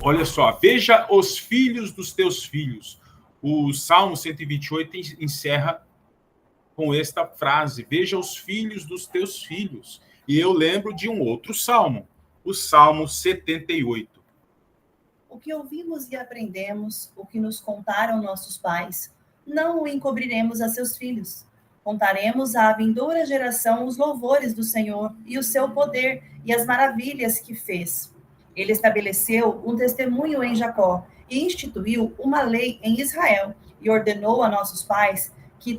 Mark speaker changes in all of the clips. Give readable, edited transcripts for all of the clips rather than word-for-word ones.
Speaker 1: Olha só, veja os filhos dos teus filhos. O Salmo 128 encerra com esta frase: veja os filhos dos teus filhos. E eu lembro de um outro salmo, o Salmo 78.
Speaker 2: O que ouvimos e aprendemos, o que nos contaram nossos pais, não o encobriremos a seus filhos. Contaremos à vindoura geração os louvores do Senhor e o seu poder e as maravilhas que fez. Ele estabeleceu um testemunho em Jacó e instituiu uma lei em Israel e ordenou a nossos pais que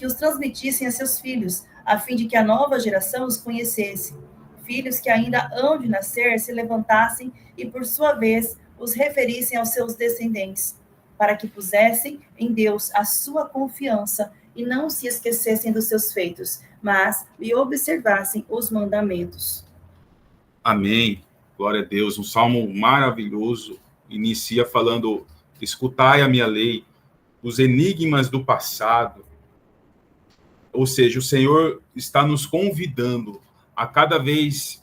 Speaker 2: os transmitissem a seus filhos, a fim de que a nova geração os conhecesse. Filhos que ainda hão de nascer se levantassem e, por sua vez, os referissem aos seus descendentes, para que pusessem em Deus a sua confiança e não se esquecessem dos seus feitos, mas lhe observassem os mandamentos.
Speaker 1: Amém. Glória a Deus. Um salmo maravilhoso. Inicia falando: escutai a minha lei, os enigmas do passado. Ou seja, o Senhor está nos convidando a cada vez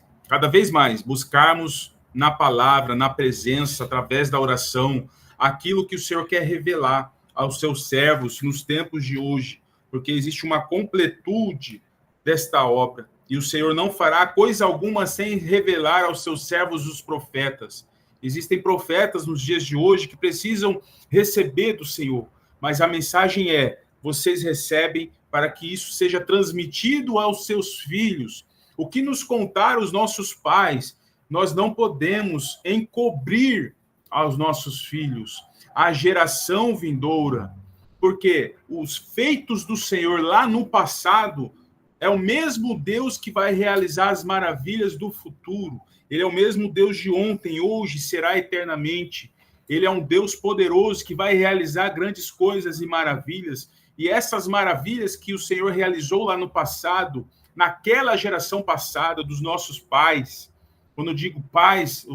Speaker 1: mais buscarmos na palavra, na presença, através da oração, aquilo que o Senhor quer revelar aos seus servos nos tempos de hoje, porque existe uma completude desta obra, e o Senhor não fará coisa alguma sem revelar aos seus servos os profetas. Existem profetas nos dias de hoje que precisam receber do Senhor, mas a mensagem é: vocês recebem para que isso seja transmitido aos seus filhos. O que nos contaram os nossos pais, nós não podemos encobrir aos nossos filhos, à geração vindoura, porque os feitos do Senhor lá no passado é o mesmo Deus que vai realizar as maravilhas do futuro. Ele é o mesmo Deus de ontem, hoje, será eternamente. Ele é um Deus poderoso que vai realizar grandes coisas e maravilhas. E essas maravilhas que o Senhor realizou lá no passado, naquela geração passada dos nossos pais, quando eu digo pais,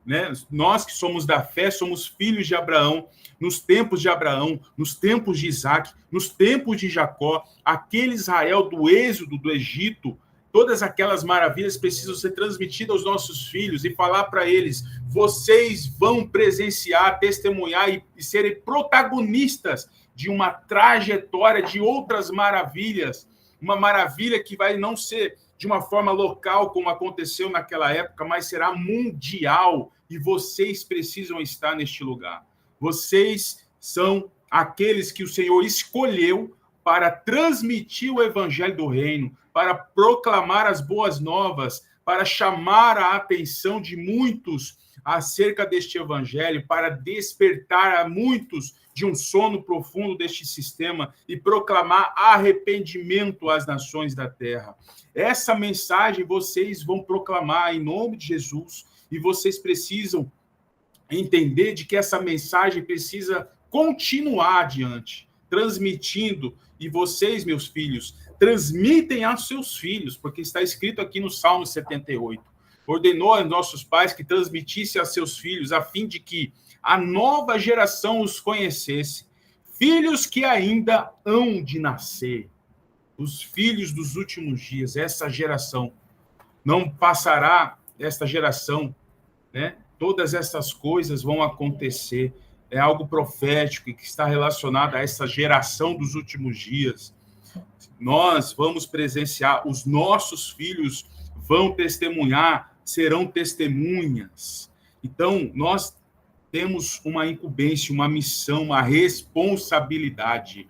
Speaker 1: né, nós que somos da fé, somos filhos de Abraão, nos tempos de Abraão, nos tempos de Isaac, nos tempos de Jacó, aquele Israel do êxodo do Egito, todas aquelas maravilhas precisam ser transmitidas aos nossos filhos e falar para eles: vocês vão presenciar, testemunhar e serem protagonistas de uma trajetória de outras maravilhas, uma maravilha que vai não ser de uma forma local, como aconteceu naquela época, mas será mundial, e vocês precisam estar neste lugar. Vocês são aqueles que o Senhor escolheu para transmitir o evangelho do reino, para proclamar as boas novas, para chamar a atenção de muitos acerca deste evangelho, para despertar a muitos de um sono profundo deste sistema e proclamar arrependimento às nações da terra. Essa mensagem vocês vão proclamar em nome de Jesus, e vocês precisam entender de que essa mensagem precisa continuar adiante, transmitindo, e vocês, meus filhos, transmitem aos seus filhos, porque está escrito aqui no Salmo 78. Ordenou aos nossos pais que transmitisse a seus filhos, a fim de que a nova geração os conhecesse. Filhos que ainda hão de nascer, os filhos dos últimos dias, essa geração não passará, esta geração, né? Todas essas coisas vão acontecer. É algo profético e que está relacionado a essa geração dos últimos dias. Nós vamos presenciar, os nossos filhos vão testemunhar, serão testemunhas. Então, nós temos uma incumbência, uma missão, uma responsabilidade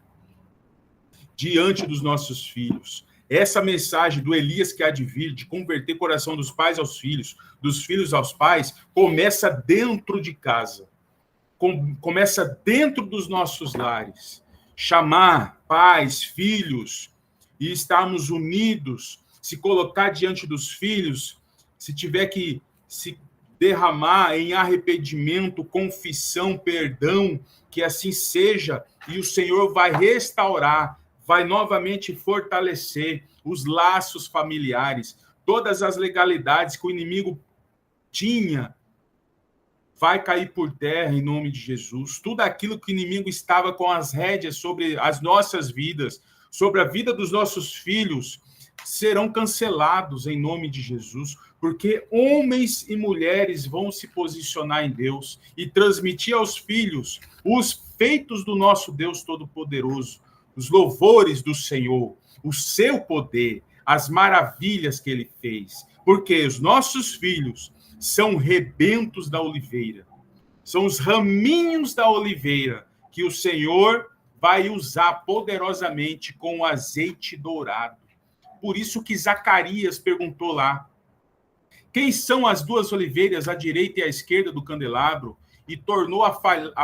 Speaker 1: diante dos nossos filhos. Essa mensagem do Elias que há de vir, de converter o coração dos pais aos filhos, dos filhos aos pais, começa dentro de casa. Começa dentro dos nossos lares. Chamar pais, filhos, e estarmos unidos, se colocar diante dos filhos, se tiver que se derramar em arrependimento, confissão, perdão, que assim seja, e o Senhor vai restaurar, vai novamente fortalecer os laços familiares, todas as legalidades que o inimigo tinha, vai cair por terra em nome de Jesus. Tudo aquilo que o inimigo estava com as rédeas sobre as nossas vidas, sobre a vida dos nossos filhos, serão cancelados em nome de Jesus, porque homens e mulheres vão se posicionar em Deus e transmitir aos filhos os feitos do nosso Deus Todo-Poderoso, os louvores do Senhor, o seu poder, as maravilhas que ele fez. Porque os nossos filhos são rebentos da oliveira, são os raminhos da oliveira que o Senhor vai usar poderosamente com o azeite dourado. Por isso que Zacarias perguntou lá, quem são as duas oliveiras, à direita e à esquerda do candelabro? E tornou a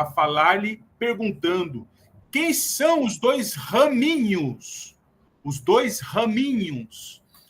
Speaker 1: falar-lhe, perguntando, quem são os dois raminhos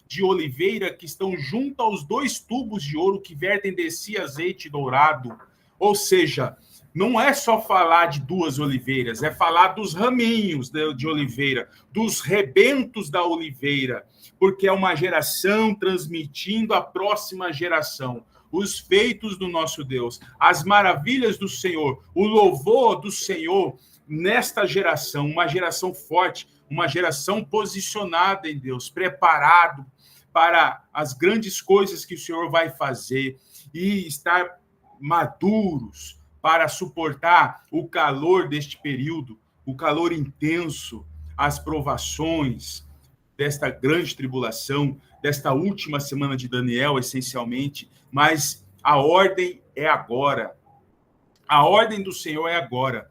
Speaker 1: de oliveira que estão junto aos dois tubos de ouro que vertem desse azeite dourado? Ou seja, não é só falar de duas oliveiras, é falar dos raminhos de oliveira, dos rebentos da oliveira, porque é uma geração transmitindo à próxima geração os feitos do nosso Deus, as maravilhas do Senhor, o louvor do Senhor nesta geração, uma geração forte, uma geração posicionada em Deus, preparado para as grandes coisas que o Senhor vai fazer e estar maduros para suportar o calor deste período, o calor intenso, as provações desta grande tribulação, desta última semana de Daniel, essencialmente, mas a ordem é agora. A ordem do Senhor é agora.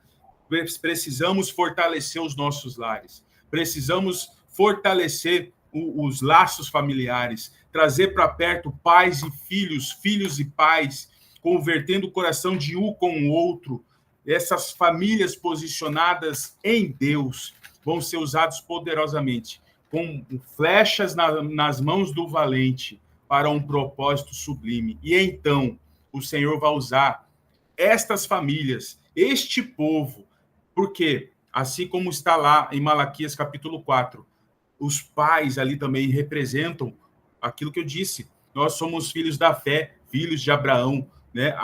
Speaker 1: Precisamos fortalecer os nossos lares, precisamos fortalecer os laços familiares, trazer para perto pais e filhos, filhos e pais, convertendo o coração de um com o outro. Essas famílias posicionadas em Deus vão ser usadas poderosamente, com flechas nas mãos do valente, para um propósito sublime. E então, o Senhor vai usar estas famílias, este povo, porque, assim como está lá em Malaquias capítulo 4, os pais ali também representam aquilo que eu disse. Nós somos filhos da fé, filhos de Abraão, né?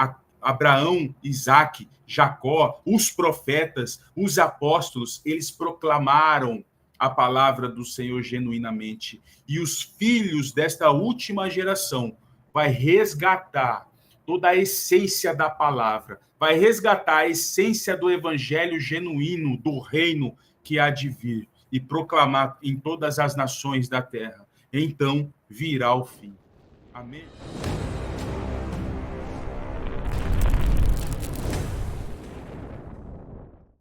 Speaker 1: Abraão, Isaque, Jacó, os profetas, os apóstolos, eles proclamaram a palavra do Senhor genuinamente. E os filhos desta última geração vai resgatar toda a essência da palavra, vai resgatar a essência do evangelho genuíno, do reino que há de vir, e proclamar em todas as nações da terra. Então virá o fim. Amém?